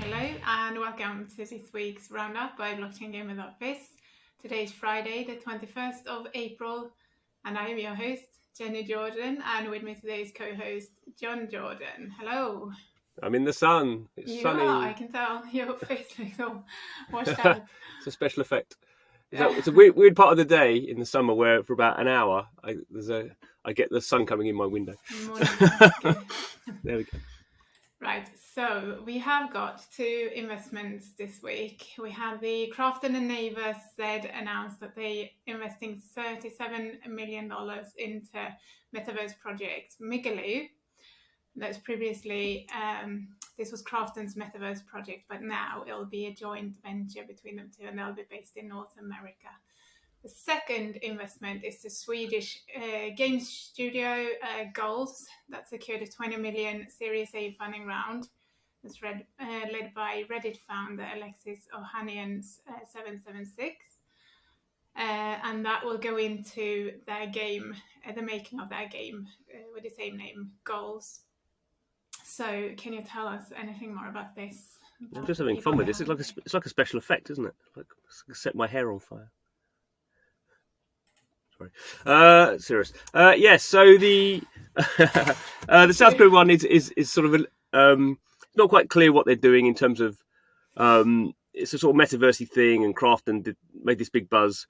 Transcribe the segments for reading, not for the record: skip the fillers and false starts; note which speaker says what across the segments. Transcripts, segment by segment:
Speaker 1: Hello and welcome to this week's roundup by blockchaingamer.biz. Today is Friday, the 21st of April, and I am your host, Jenny Jordan, and with me today is co-host John Jordan. Hello.
Speaker 2: I'm in the sun. It's sunny.
Speaker 1: I can tell. Your face looks all washed out.
Speaker 2: It's a special effect. It's a weird part of the day in the summer where for about an hour I get the sun coming in my window. There we go.
Speaker 1: Right, so we have got two investments this week. We have the Crafton and Neighbors said announced that they investing $37 million into metaverse project Migaloo. That's previously, this was Crafton's metaverse project, but now it'll be a joint venture between them two and they'll be based in North America. The second investment is the Swedish game studio Goals that secured a 20 million Series A funding round. It's led by Reddit founder Alexis Ohanian's 776. And that will go into their game, the making of their game with the same name, Goals. So can you tell us anything more about this?
Speaker 2: I'm just having fun with this. It's like a special effect, isn't it? Like set my hair on fire. Sorry. Serious. Yes. So the South Korea one is sort of not quite clear what they're doing in terms of it's a sort of metaversey thing, and Crafton made this big buzz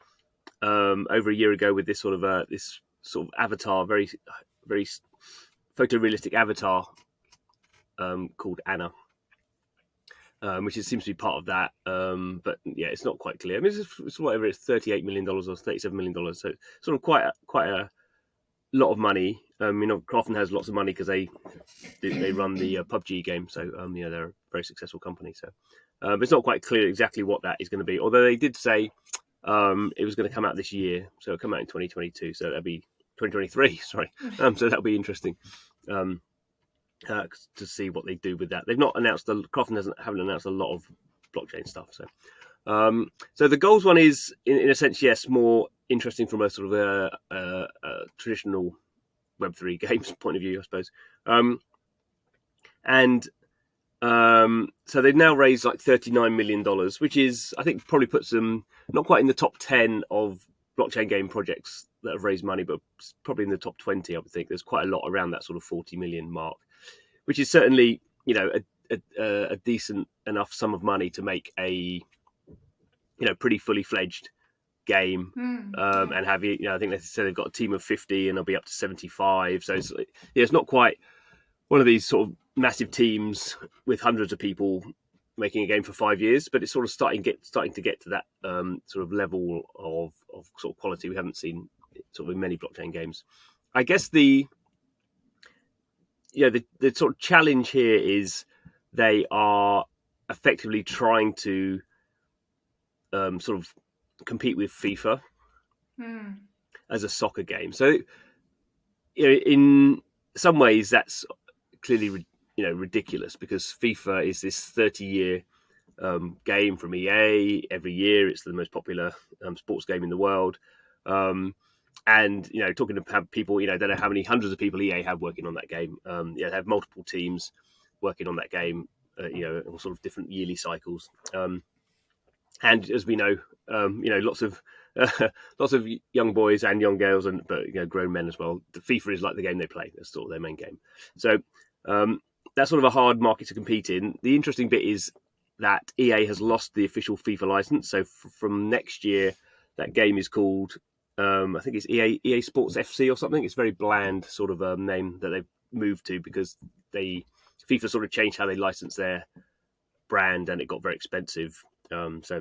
Speaker 2: over a year ago with this sort of avatar, very very photorealistic avatar called Anna. Which seems to be part of that, but yeah, it's not quite clear. I mean, it's whatever it's $38 million or $37 million, so sort of quite a lot of money. Crafton has lots of money because they run the PUBG game, so they're a very successful company. So, but it's not quite clear exactly what that is going to be. Although they did say it was going to come out this year, so it'll come out in 2022. So that'll be 2023. Sorry, so that'll be interesting. To see what they do with that. They've not announced Crafton haven't announced a lot of blockchain stuff. So the Goals one is in a sense, yes, more interesting from a sort of a traditional Web3 games point of view, I suppose. So they've now raised like $39 million, which is, I think, probably puts them not quite in the top 10 of blockchain game projects that have raised money, but probably in the top 20, I would think. There's quite a lot around that sort of 40 million mark, which is certainly, a decent enough sum of money to make a, pretty fully fledged game. And have I think they said they've got a team of 50 and they'll be up to 75. So it's not quite one of these sort of massive teams with hundreds of people making a game for 5 years, but it's sort of starting to get to that sort of level of sort of quality we haven't seen sort of in many blockchain games. I guess the sort of challenge here is they are effectively trying to sort of compete with FIFA as a soccer game. So in some ways that's clearly ridiculous, because FIFA is this 30-year game from EA. Every year it's the most popular sports game in the world. And talking to people, don't know how many hundreds of people EA have working on that game. They have multiple teams working on that game, on sort of different yearly cycles. And as we know, lots of young boys and young girls, but grown men as well. The FIFA is like the game they play. That's sort of their main game. So that's sort of a hard market to compete in. The interesting bit is that EA has lost the official FIFA license. So from next year, that game is called, I think it's EA Sports FC or something. It's a very bland sort of name that they've moved to because FIFA sort of changed how they license their brand, and it got very expensive. So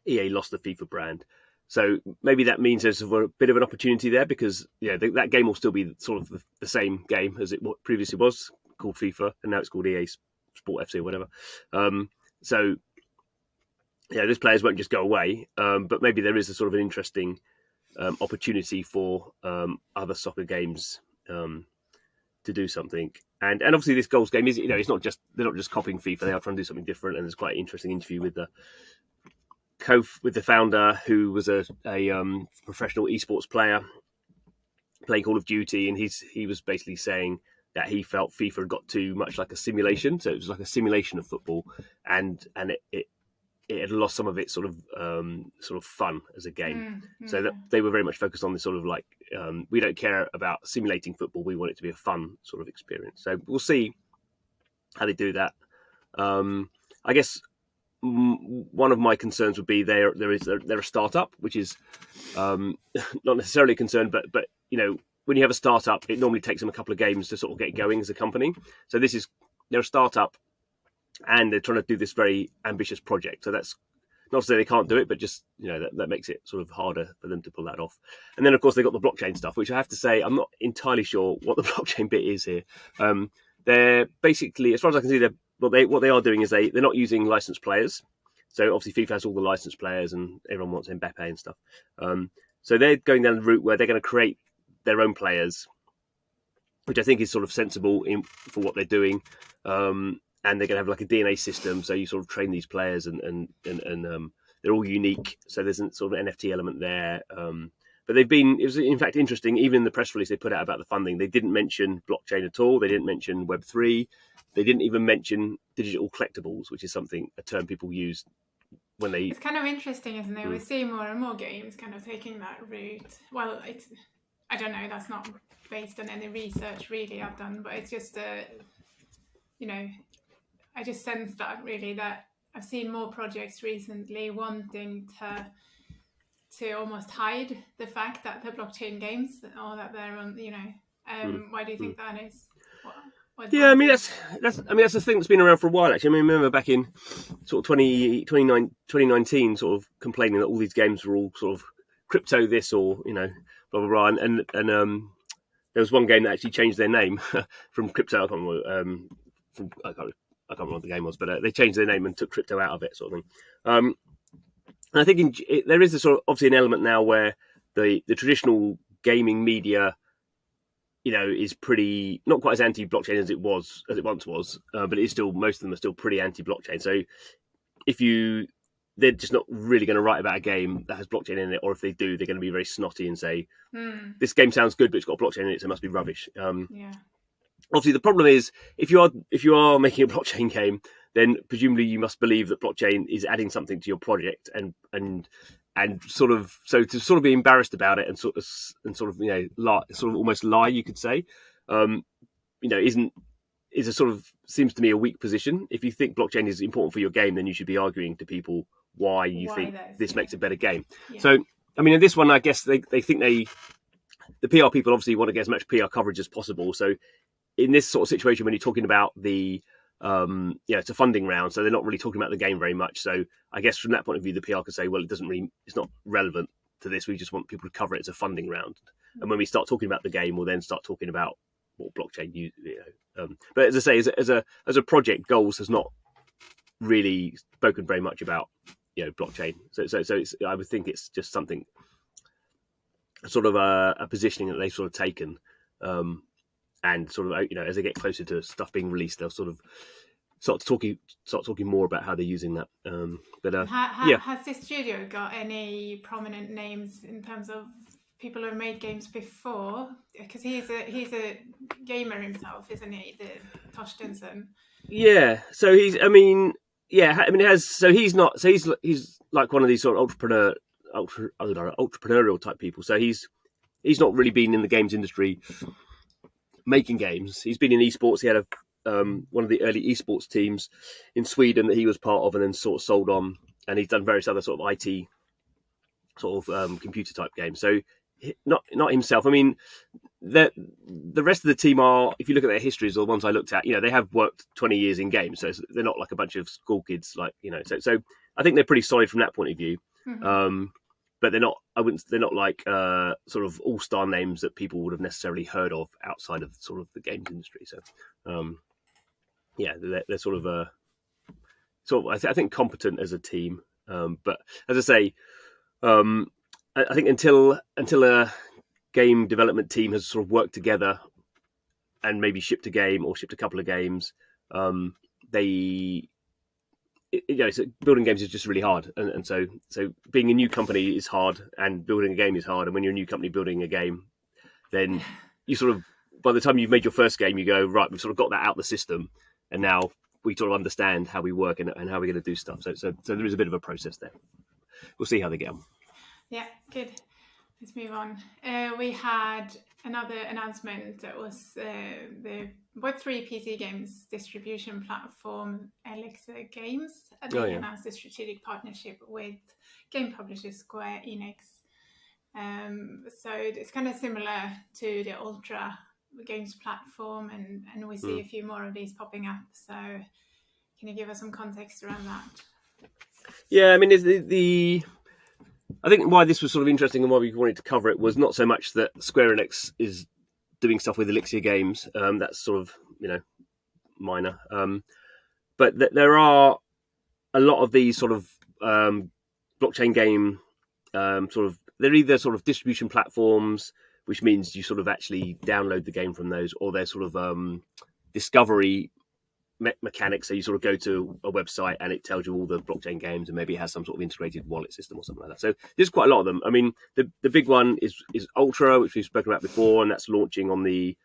Speaker 2: EA lost the FIFA brand. So maybe that means there's a bit of an opportunity there, because that game will still be sort of the same game as it previously was, called FIFA, and now it's called EA Sport FC or whatever. So those players won't just go away, but maybe there is a sort of an interesting opportunity for other soccer games to do something. And obviously this Goals game is, it's not just, they're not just copying FIFA, they are trying to do something different. And there's quite an interesting interview with the founder, who was a professional esports player playing Call of Duty, and he was basically saying that he felt FIFA had got too much like a simulation. So it was like a simulation of football, and it had lost some of its sort of fun as a game. So that they were very much focused on this sort of like, we don't care about simulating football. We want it to be a fun sort of experience. So we'll see how they do that. I guess one of my concerns would be they're a startup, which is not necessarily a concern, but when you have a startup, it normally takes them a couple of games to sort of get going as a company. So they're a startup, and they're trying to do this very ambitious project. So that's not to say they can't do it, but just that makes it sort of harder for them to pull that off. And then of course they've got the blockchain stuff, which I have to say I'm not entirely sure what the blockchain bit is here. They're basically, as far as I can see, what they are doing is they're not using licensed players. So obviously FIFA has all the licensed players, and everyone wants Mbappe and stuff. So they're going down the route where they're going to create their own players, which I think is sort of sensible for what they're doing. And they're going to have like a DNA system, so you sort of train these players, and they're all unique. So there's a sort of an NFT element there. But it was in fact interesting, even in the press release they put out about the funding, they didn't mention blockchain at all. They didn't mention Web3. They didn't even mention digital collectibles, which is a term people use when they...
Speaker 1: It's kind of interesting, isn't it? We see more and more games kind of taking that route. Well, I don't know, that's not based on any research really I've done, but it's just, I just sense that really, that I've seen more projects recently wanting to almost hide the fact that they're blockchain games, or that they're on, why do you think that is?
Speaker 2: Yeah, I mean that's the thing that's been around for a while actually. I mean, I remember back in sort of 2019 sort of complaining that all these games were all sort of crypto this or blah blah blah, and there was one game that actually changed their name from crypto. I can't remember what the game was, but they changed their name and took crypto out of it, sort of thing. And I think there is a sort of obviously an element now where the traditional gaming media, is pretty not quite as anti-blockchain as it once was, but it is still, most of them are still pretty anti-blockchain. So they're just not really going to write about a game that has blockchain in it, or if they do, they're going to be very snotty and say, this game sounds good, but it's got blockchain in it, so it must be rubbish. Obviously, the problem is if you are making a blockchain game, then presumably you must believe that blockchain is adding something to your project, and sort of, so to sort of be embarrassed about it and sort of lie, sort of almost lie, you could say, is a sort of, seems to me, a weak position. If you think blockchain is important for your game, then you should be arguing to people why you think this makes a better game. Yeah. So, I mean, in this one, I guess they think the PR people obviously want to get as much PR coverage as possible. So in this sort of situation, when you're talking about the, it's a funding round, so they're not really talking about the game very much. So I guess from that point of view, the PR could say, well, it's not relevant to this. We just want people to cover it as a funding round. And when we start talking about the game, we'll then start talking about what blockchain but as I say, as a project, Goals has not really spoken very much about blockchain. So it's, I would think it's just something, sort of a positioning that they've sort of taken, and sort of as they get closer to stuff being released, they'll sort of start talking more about how they're using that.
Speaker 1: Has this studio got any prominent names in terms of people who have made games before? Because he's a gamer himself, isn't he, the Torstensen?
Speaker 2: Yeah. So he's like one of these sort of entrepreneurial type people. So he's not really been in the games industry making games. He's been in esports. He had one of the early esports teams in Sweden that he was part of, and then sort of sold on. And he's done various other sort of IT sort of computer type games. So not himself. I mean, the rest of the team are, if you look at their histories or the ones I looked at, they have worked 20 years in games. So they're not like a bunch of school kids, like, So I think they're pretty solid from that point of view. Mm-hmm. But they're not like sort of all-star names that people would have necessarily heard of outside of sort of the games industry. So, they're sort of I think competent as a team. But as I say, I think until a game development team has sort of worked together and maybe shipped a game or shipped a couple of games, building games is just really hard, and so being a new company is hard, and building a game is hard. And when you're a new company building a game, then you sort of, by the time you've made your first game, you go, right, we've sort of got that out the system, and now we sort of understand how we work and how we're going to do stuff. So there is a bit of a process there. We'll see how they get on.
Speaker 1: Yeah, good. Let's move on. We had another announcement that was the Web3 PC games distribution platform Elixir Games. They announced a strategic partnership with game publisher Square Enix. So it's kind of similar to the Ultra games platform, and we see a few more of these popping up. So can you give us some context around that?
Speaker 2: Yeah, I mean, I think why this was sort of interesting and why we wanted to cover it was not so much that Square Enix is doing stuff with Elixir Games. That's sort of, minor. But there are a lot of these sort of blockchain game they're either sort of distribution platforms, which means you sort of actually download the game from those, or they're sort of discovery mechanics. So you sort of go to a website and it tells you all the blockchain games, and maybe it has some sort of integrated wallet system or something like that. So there's quite a lot of them. I mean, the big one is Ultra, which we've spoken about before, and that's launching on the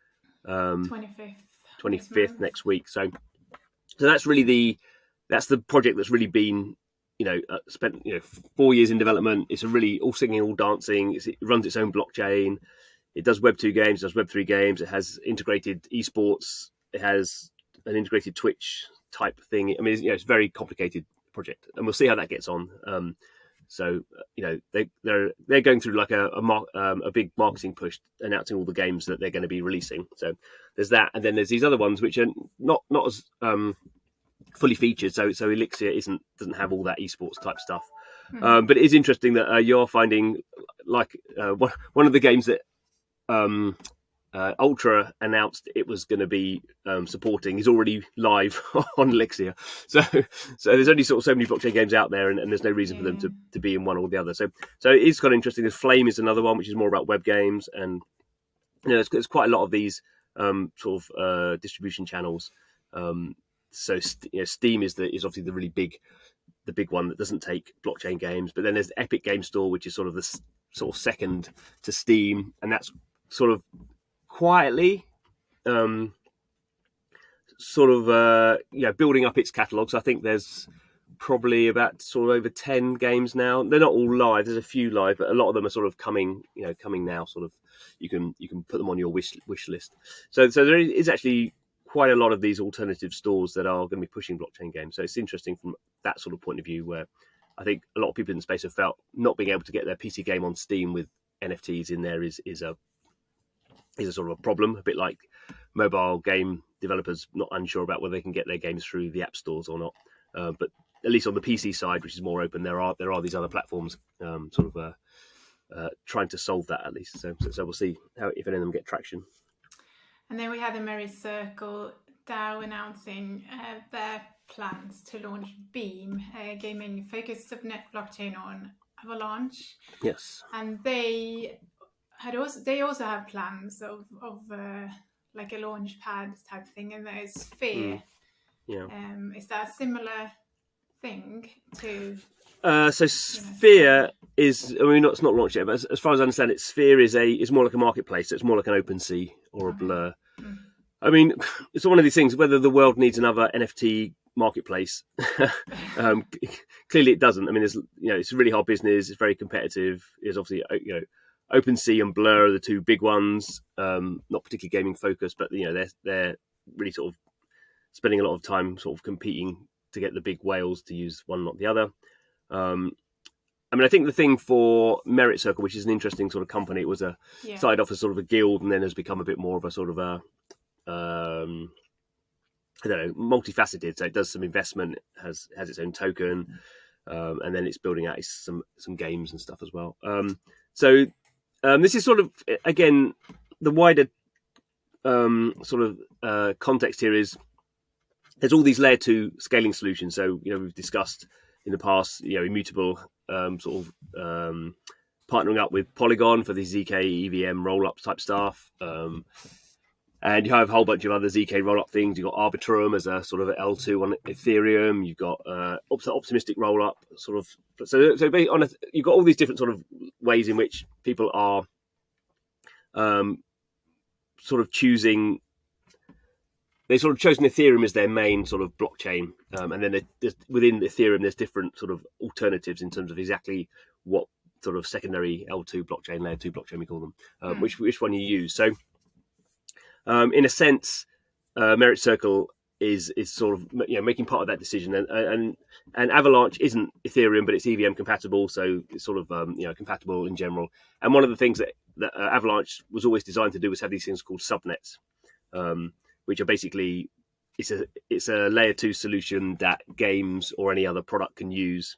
Speaker 2: 25th next week. So that's really that's the project that's really been spent 4 years in development. It's a really all singing, all dancing. It runs its own blockchain. It does Web 2 games, it does Web 3 games. It has integrated esports. It has an integrated Twitch type thing. I mean, it's a very complicated project, and we'll see how that gets on. They're going through like a big marketing push, announcing all the games that they're going to be releasing. So there's that, and then there's these other ones which are not as fully featured. So Elixir doesn't have all that esports type stuff. But it is interesting that you're finding like one of the games that Ultra announced it was going to be supporting is already live on Elixir. So there's only sort of so many blockchain games out there, and there's no reason for them to be in one or the other. So it is kind of interesting. There's Flame is another one, which is more about web games, and there's quite a lot of these sort of distribution channels. So Steam is obviously the really big one that doesn't take blockchain games. But then there's the Epic Game Store, which is sort of the sort of second to Steam, and that's sort of quietly building up its catalogue. So I think there's probably about sort of over 10 games now. They're not all live. There's a few live, but a lot of them are sort of coming now. Sort of you can put them on your wish list. So there is actually quite a lot of these alternative stores that are going to be pushing blockchain games. So it's interesting from that sort of point of view, where I think a lot of people in the space have felt not being able to get their PC game on Steam with NFTs in there is a sort of a problem, a bit like mobile game developers not unsure about whether they can get their games through the app stores or not. But at least on the PC side, which is more open, there are these other platforms trying to solve that at least. So we'll see if any of them get traction.
Speaker 1: And then we had the Merry Circle DAO announcing their plans to launch Beam, a gaming focused subnet blockchain on Avalanche.
Speaker 2: Yes.
Speaker 1: And they also have plans of like a launch pad type thing, and there's Sphere. Is that a similar thing to?
Speaker 2: So Sphere is, I mean, it's not launched yet, but as far as I understand it, Sphere is more like a marketplace. So it's more like an OpenSea or a Blur. I mean, it's one of these things. Whether the world needs another NFT marketplace, clearly it doesn't. I mean, it's a really hard business. It's very competitive. It's obviously OpenSea and Blur are the two big ones. Not particularly gaming focused, but they're really sort of spending a lot of time sort of competing to get the big whales to use one, not the other. I mean, I think the thing for Merit Circle, which is an interesting sort of company, it was started off as sort of a guild and then has become a bit more of a sort of a I don't know, multifaceted. So it does some investment, has its own token, and then it's building out some games and stuff as well. This is sort of, again, the wider context here is there's all these layer 2 scaling solutions. So we've discussed in the past, Immutable partnering up with Polygon for the ZK EVM roll-up type stuff. And you have a whole bunch of other ZK roll-up things. You've got Arbitrum as a sort of L2 on Ethereum. You've got optimistic roll-up sort of. So you've got all these different sort of ways in which people are sort of choosing. They sort of chosen Ethereum as their main sort of blockchain, and then within Ethereum, there's different sort of alternatives in terms of exactly what sort of secondary L2 blockchain, layer 2 blockchain we call them, which one you use. So, in a sense, Merit Circle is sort of making part of that decision, and Avalanche isn't Ethereum, but it's EVM compatible, so it's sort of compatible in general. And one of the things that Avalanche was always designed to do was have these things called subnets. Which are basically it's a layer 2 solution that games or any other product can use,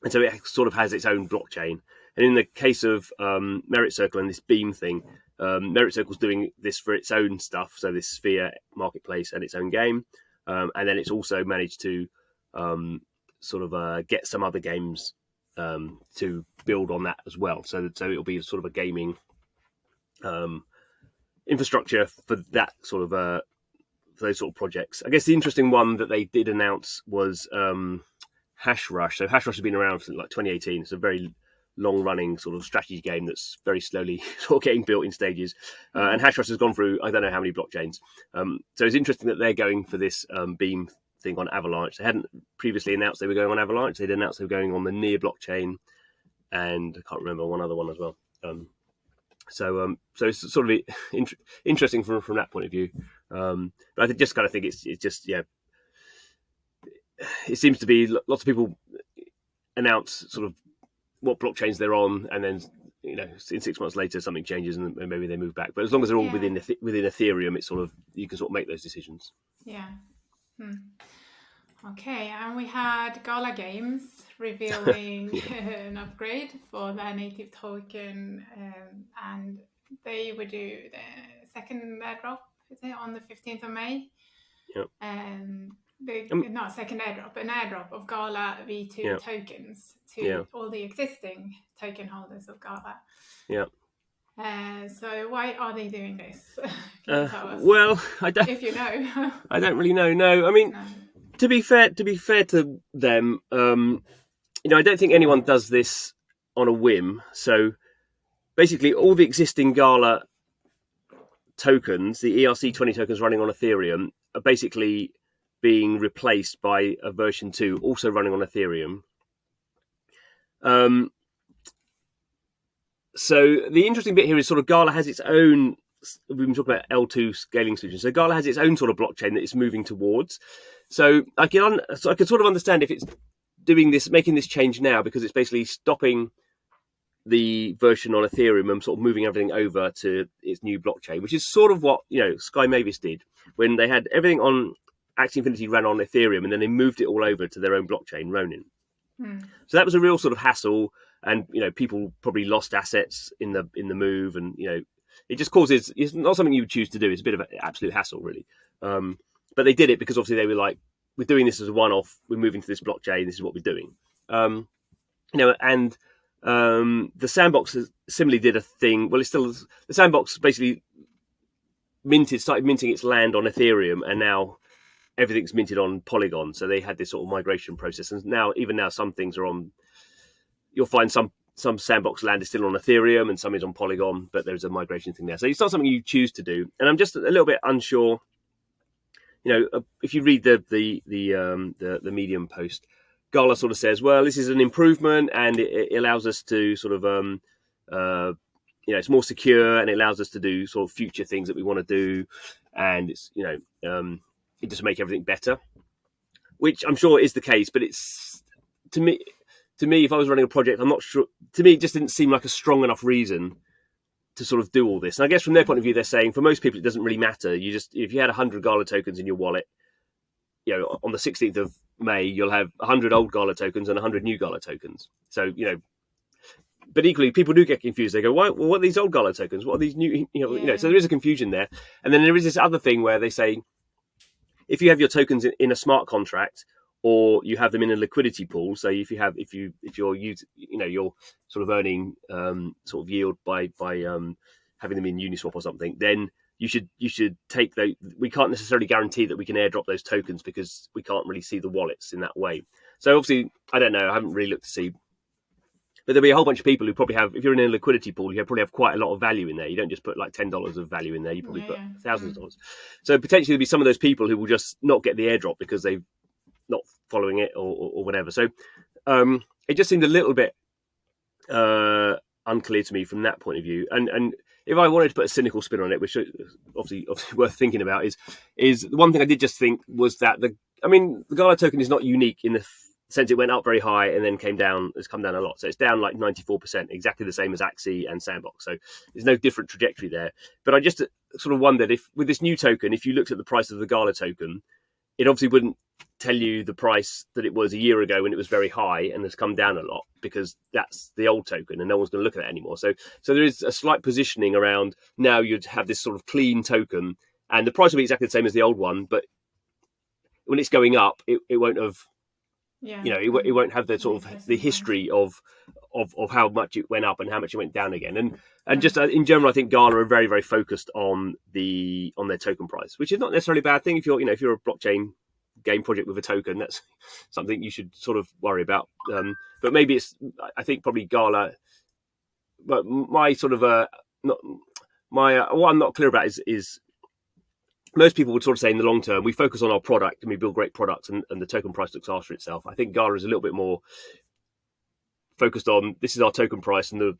Speaker 2: and so it sort of has its own blockchain. And in the case of Merit Circle and this Beam thing, Merit Circle's doing this for its own stuff, so this Sphere marketplace and its own game, and then it's also managed to get some other games to build on that as well. So it'll be sort of a gaming infrastructure for that sort of for those sort of projects. I guess the interesting one that they did announce was Hashrush. So Hashrush has been around since like 2018. It's a very long-running sort of strategy game that's very slowly sort of getting built in stages. And Hashrush has gone through I don't know how many blockchains. So it's interesting that they're going for this Beam thing on Avalanche. They hadn't previously announced they were going on Avalanche. They'd announced they were going on the Near blockchain, and I can't remember one other one as well. So it's sort of interesting from that point of view. But I just kind of think it's just it seems to be lots of people announce sort of what blockchains they're on, and then in 6 months later something changes and maybe they move back. But as long as they're all within Ethereum, it's sort of you can sort of make those decisions.
Speaker 1: Yeah. Okay, and we had Gala Games revealing an upgrade for their native token, and they would do the second airdrop, is it, on the 15th of May?
Speaker 2: Yep.
Speaker 1: Not second airdrop, an airdrop of Gala V2 tokens to all the existing token holders of Gala.
Speaker 2: Yeah.
Speaker 1: So why are they doing this?
Speaker 2: Well, I don't.
Speaker 1: If you know,
Speaker 2: I don't really know. No, I mean, to be fair to them, I don't think anyone does this on a whim. So basically, all the existing Gala tokens, the ERC20 tokens running on Ethereum, are basically being replaced by a version 2 also running on Ethereum. So the interesting bit here is sort of Gala has its own. We've been talking about L2 scaling solutions. So Gala has its own sort of blockchain that it's moving towards. So I can sort of understand if it's doing this, making this change now, because it's basically stopping the version on Ethereum and sort of moving everything over to its new blockchain, which is sort of what Sky Mavis did when they had everything on Axie Infinity ran on Ethereum, and then they moved it all over to their own blockchain, Ronin. So that was a real sort of hassle, and people probably lost assets in the move, and it just causes. It's not something you would choose to do. It's a bit of an absolute hassle, really. But they did it because obviously they were like, we're doing this as a one-off. We're moving to this blockchain. This is what we're doing. And the Sandbox similarly did a thing. Well, it's still the Sandbox basically started minting its land on Ethereum, and now everything's minted on Polygon. So they had this sort of migration process, and now some things are on. You'll find some Sandbox land is still on Ethereum and some is on Polygon, but there's a migration thing there. So it's not something you choose to do. And I'm just a little bit unsure. If you read the Medium post, Gala sort of says, well, this is an improvement and it allows us to sort of, it's more secure and it allows us to do sort of future things that we want to do. And it's, it just make everything better, which I'm sure is the case. But it's, to me, if I was running a project, I'm not sure. To me, it just didn't seem like a strong enough reason to sort of do all this. And I guess from their point of view, they're saying for most people, it doesn't really matter. If you had 100 Gala tokens in your wallet, on the 16th of May, you'll have 100 old Gala tokens and 100 new Gala tokens. So, but equally, people do get confused. They go, what are these old Gala tokens? What are these new, so there is a confusion there. And then there is this other thing where they say, if you have your tokens in a smart contract, or you have them in a liquidity pool. So if you're you're sort of earning sort of yield by having them in Uniswap or something, then you should take those. We can't necessarily guarantee that we can airdrop those tokens because we can't really see the wallets in that way. So obviously, I don't know. I haven't really looked to see. But there'll be a whole bunch of people who probably have, if you're in a liquidity pool, you probably have quite a lot of value in there. You don't just put like $10 of value in there. You probably put thousands of dollars. So potentially there'll be some of those people who will just not get the airdrop because they're not following it or whatever. So it just seemed a little bit unclear to me from that point of view. And if I wanted to put a cynical spin on it, which is obviously worth thinking about, is the one thing I did just think was that the Gala token is not unique in the sense it went up very high and then came down. It's come down a lot, so it's down like 94%, exactly the same as Axie and Sandbox. So there's no different trajectory there. But I just sort of wondered if with this new token, if you looked at the price of the Gala token, it obviously wouldn't tell you the price that it was a year ago when it was very high and has come down a lot, because that's the old token and no one's going to look at it anymore. So there is a slight positioning around now. You'd have this sort of clean token and the price will be exactly the same as the old one, but when it's going up, it won't have, it won't have the sort of the history of how much it went up and how much it went down again. And just in general, I think Gala are very, very focused on their token price, which is not necessarily a bad thing. If you're a blockchain game project with a token, that's something you should sort of worry about. But maybe I think probably Gala. But my sort of what I'm not clear about is most people would sort of say in the long term we focus on our product and we build great products and the token price looks after itself. I think Gala is a little bit more focused on this is our token price and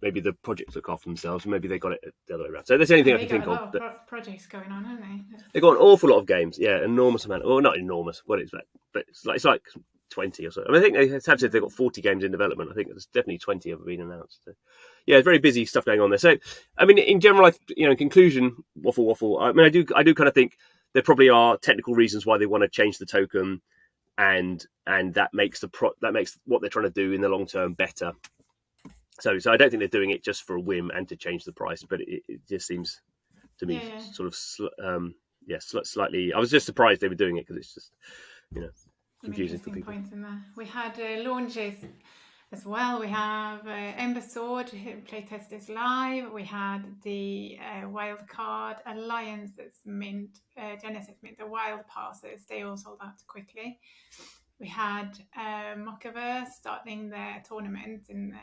Speaker 2: maybe the projects look after themselves, and maybe they got it the other way around. So that's the only thing I can think of.
Speaker 1: Projects going on, haven't they?
Speaker 2: They've got an awful lot of games, enormous amount. Well, not enormous, what is that? But it's like 20 or so. I think they have said they've got 40 games in development. I think there's definitely 20 have been announced. So, very busy stuff going on there. So, in general, in conclusion, waffle. I do kind of think there probably are technical reasons why they want to change the token, and that makes what they're trying to do in the long term better. So I don't think they're doing it just for a whim and to change the price, but it just seems to me sort of slightly. I was just surprised they were doing it because it's just confusing for people.
Speaker 1: Points in there. We had launches as well. We have Ember Sword playtest is live. We had the Wildcard Alliance that's Genesis mint the wild passes. They all sold out quickly. We had Mochaverse starting their tournament in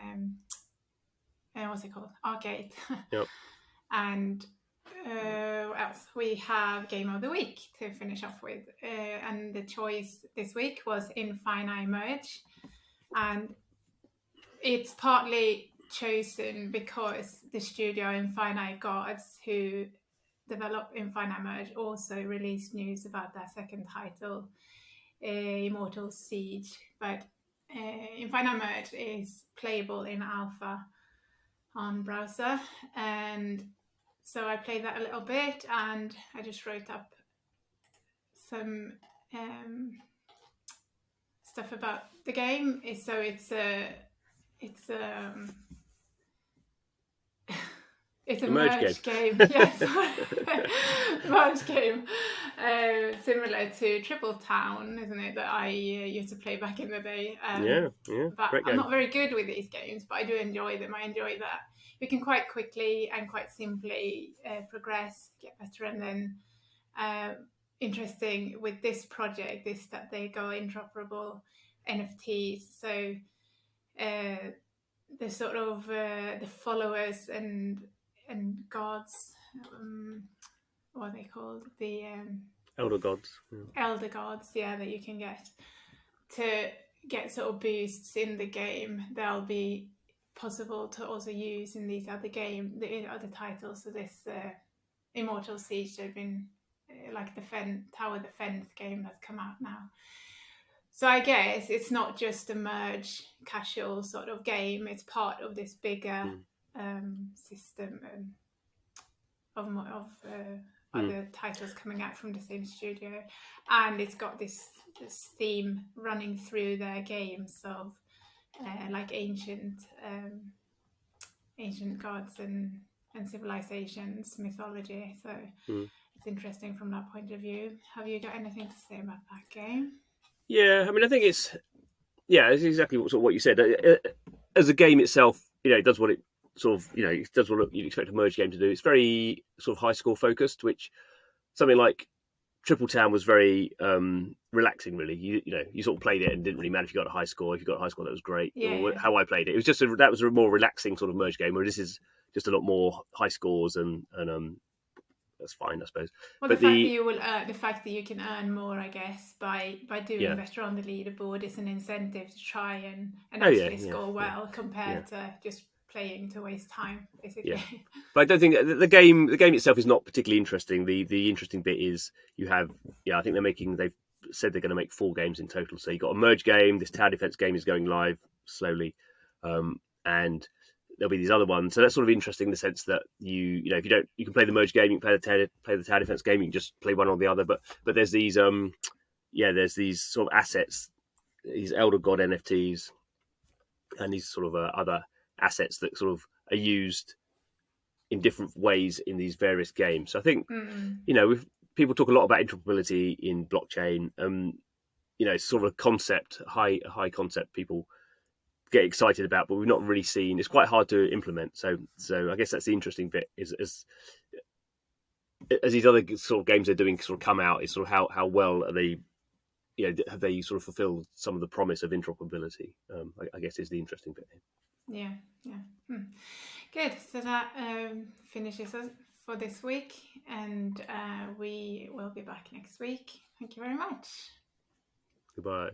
Speaker 1: what's it called? Arcade.
Speaker 2: Yep.
Speaker 1: And what else? We have Game of the Week to finish off with. And the choice this week was Infinite Merge. And it's partly chosen because the studio Infinite Gods, who developed Infinite Merge, also released news about their second title, Immortal Siege. But Infinite Merge is playable in alpha on browser, and so I played that a little bit, and I just wrote up some stuff about the game. So it's a merge game. Yes, merge game. Similar to Triple Town, isn't it? That I used to play back in the day. But I'm not very good with these games, but I do enjoy them. I enjoy that we can quite quickly and quite simply progress, get better, and then interesting with this project is that they go interoperable NFTs. So the sort of the followers and gods, what are they called? The
Speaker 2: elder gods.
Speaker 1: Elder gods, that you can get to get sort of boosts in the game. They'll be possible to also use in these other other titles. So this Immortal Siege, they've been like the Tower Defense game that's come out now. So I guess it's not just a merge casual sort of game. It's part of this bigger system of other titles coming out from the same studio, and it's got this theme running through their games of like ancient gods and civilizations, mythology. So it's interesting from that point of view. Have you got anything to say about that game?
Speaker 2: Yeah, I think it's exactly what you said. As a game itself, it does what it it does what you'd expect a merge game to do. It's very sort of high score focused, which something like Triple Town was very relaxing, really. You sort of played it and didn't really matter if you got a high score. If you got a high score, that was great.
Speaker 1: Yeah.
Speaker 2: How I played it, it was just that was a more relaxing sort of merge game. Where this is just a lot more high scores and that's fine, I suppose.
Speaker 1: Well, but the fact that you can earn more, I guess, by doing better on the leaderboard is an incentive to try and actually score well compared to just playing to waste time, basically.
Speaker 2: Yeah. But I don't think the game itself is not particularly interesting. The interesting bit is you have, I think they've said they're going to make 4 games in total. So you've got a merge game, this tower defense game is going live slowly, and there'll be these other ones. So that's sort of interesting in the sense that you can play the merge game, you can play the tower defense game, you can just play one or the other. But there's these there's these sort of assets, these Elder God NFTs, and these sort of other assets that sort of are used in different ways in these various games. So I think people talk a lot about interoperability in blockchain. It's sort of a concept, high concept people get excited about, but we've not really seen. It's quite hard to implement. So I guess that's the interesting bit. Is as these other sort of games they're doing sort of come out, is sort of how well are they. Have they sort of fulfilled some of the promise of interoperability? I guess is the interesting bit.
Speaker 1: Yeah. Good. So that finishes us for this week, and we will be back next week. Thank you very much.
Speaker 2: Goodbye.